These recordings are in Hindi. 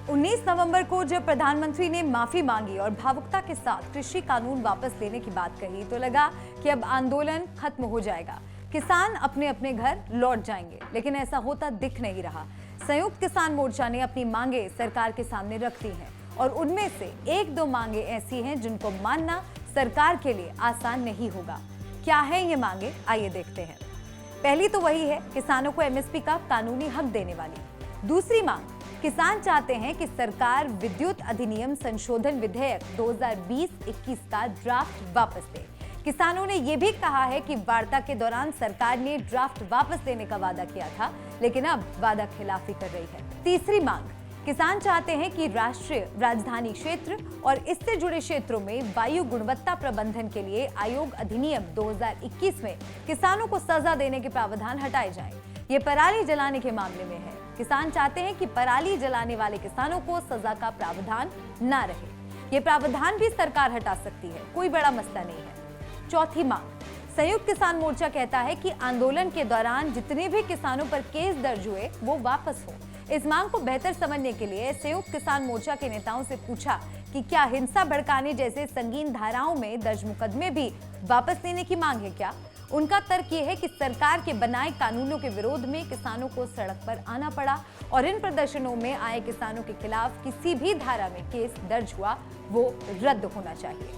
19 नवंबर को जब प्रधानमंत्री ने माफी मांगी और भावुकता के साथ कृषि कानून वापस लेने की बात कही तो लगा कि अब आंदोलन खत्म हो जाएगा, किसान अपने अपने घर लौट जाएंगे। लेकिन ऐसा होता दिख नहीं रहा। संयुक्त किसान मोर्चा ने अपनी मांगे सरकार के सामने रख दी हैं और उनमें से एक दो मांगे ऐसी हैं जिनको मानना सरकार के लिए आसान नहीं होगा। क्या है ये मांगे, आइए देखते हैं। पहली तो वही है किसानों को एमएसपी का कानूनी हक देने वाली। दूसरी मांग, किसान चाहते हैं कि सरकार विद्युत अधिनियम संशोधन विधेयक 2020-21 का ड्राफ्ट वापस ले। किसानों ने यह भी कहा है कि वार्ता के दौरान सरकार ने ड्राफ्ट वापस लेने का वादा किया था, लेकिन अब वादा खिलाफी कर रही है। तीसरी मांग, किसान चाहते हैं कि राष्ट्रीय राजधानी क्षेत्र और इससे जुड़े क्षेत्रों में वायु गुणवत्ता प्रबंधन के लिए आयोग अधिनियम 2021 में किसानों को सजा देने के प्रावधान हटाए जाएं। ये पराली जलाने के मामले में है। किसान चाहते हैं कि पराली जलाने वाले किसानों को सजा का प्रावधान ना रहे। ये प्रावधान भी सरकार हटा सकती है, कोई बड़ा मसला नहीं है। चौथी मांग, संयुक्त किसान मोर्चा कहता है कि आंदोलन के दौरान जितने भी किसानों पर केस दर्ज हुए वो वापस हो। इस मांग को बेहतर समझने के लिए संयुक्त किसान मोर्चा के नेताओं से पूछा कि क्या हिंसा भड़काने जैसे संगीन धाराओं में दर्ज मुकदमे भी वापस लेने की मांग है क्या? उनका तर्क ये है कि सरकार के बनाए कानूनों के विरोध में किसानों को सड़क पर आना पड़ा और इन प्रदर्शनों में आए किसानों के खिलाफ किसी भी धारा में केस दर्ज हुआ वो रद्द होना चाहिए।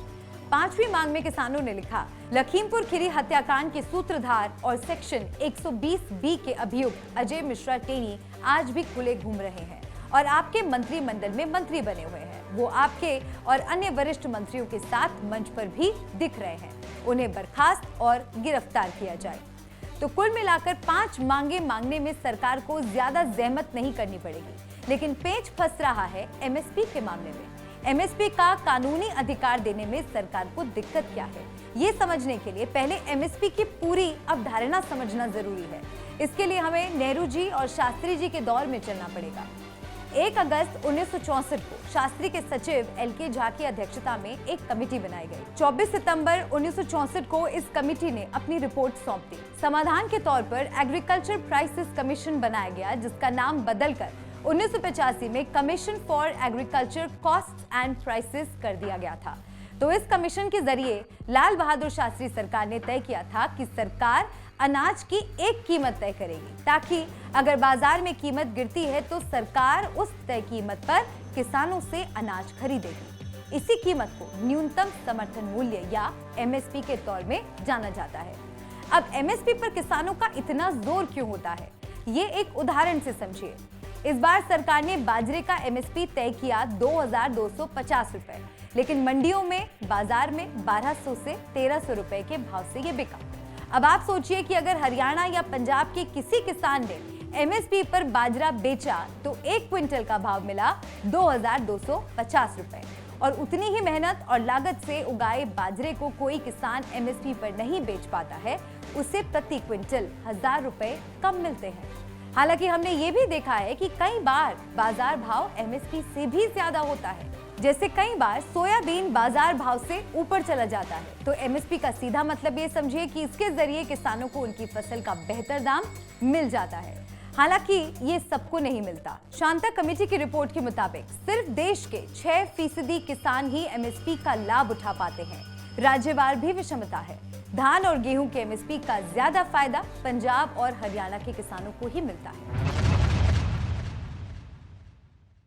पांचवी मांग में किसानों ने लिखा, लखीमपुर खीरी हत्याकांड के सूत्रधार और सेक्शन 120B के अभियुक्त अजय मिश्रा टेनी आज भी खुले घूम रहे हैं और आपके मंत्रिमंडल में मंत्री बने हुए हैं। वो आपके और अन्य वरिष्ठ मंत्रियों के साथ मंच पर भी दिख रहे हैं। उन्हें बर्खास्त और गिरफ्तार किया जाए। तो कुल मिलाकर 5 मांगे मांगने में सरकार को ज्यादा जहमत नहीं करनी पड़ेगी, लेकिन पेच फंस रहा है एमएसपी के मामले में। एमएसपी का कानूनी अधिकार देने में सरकार को दिक्कत क्या है, ये समझने के लिए पहले एमएसपी की पूरी अवधारणा समझना जरूरी है। इसके लिए हमें नेहरू जी और शास्त्री जी के दौर में चलना पड़ेगा। 1 अगस्त 1964 को शास्त्री के सचिव LK झा की अध्यक्षता में एक कमेटी बनाई गई। 24 सितंबर 1964 को इस कमेटी ने अपनी रिपोर्ट सौंप दी। समाधान के तौर पर एग्रीकल्चर प्राइसेस कमीशन बनाया गया, जिसका नाम बदलकर 1985 में commission for agriculture cost and prices कर दिया गया था। तो इस कमीशन के जरिए लाल बहादुर शास्त्री सरकार ने तय किया था कि सरकार अनाज की एक कीमत तय करेगी, ताकि अगर बाजार में कीमत गिरती है तो सरकार उस तय कीमत पर किसानों से अनाज खरीदेगी। इसी कीमत को न्यूनतम समर्थन मूल्य या एमएसपी के तौर में जाना जाता है। अब एमएसपी पर किसानों का इतना जोर क्यों होता है, ये एक उदाहरण से समझिए। इस बार सरकार ने बाजरे का एमएसपी तय किया 2250 रुपए, लेकिन मंडियों में बाजार में 1200 से 1300 रुपए के भाव से ये बिका। अब आप सोचिए कि अगर हरियाणा या पंजाब के किसी किसान ने एमएसपी पर बाजरा बेचा तो 1 क्विंटल का भाव मिला 2250 रुपए और उतनी ही मेहनत और लागत से उगाए बाजरे को कोई किसान एमएसपी पर नहीं बेच पाता है, उसे प्रति क्विंटल 1000 रुपए कम मिलते हैं। हालांकि हमने ये भी देखा है कि कई बार बाजार भाव एमएसपी से भी ज्यादा होता है। जैसे कई बार सोयाबीन बाजार भाव से ऊपर चला जाता है, तो एमएसपी का सीधा मतलब ये समझिए कि इसके जरिए किसानों को उनकी फसल का बेहतर दाम मिल जाता है। हालांकि ये सबको नहीं मिलता। शांता कमेटी की रिपोर्ट के मुताबिक सिर्फ देश के 6% किसान ही एमएसपी का लाभ उठा पाते हैं। राज्यवार भी विषमता है। धान और गेहूं के एमएसपी का ज्यादा फायदा पंजाब और हरियाणा के किसानों को ही मिलता है।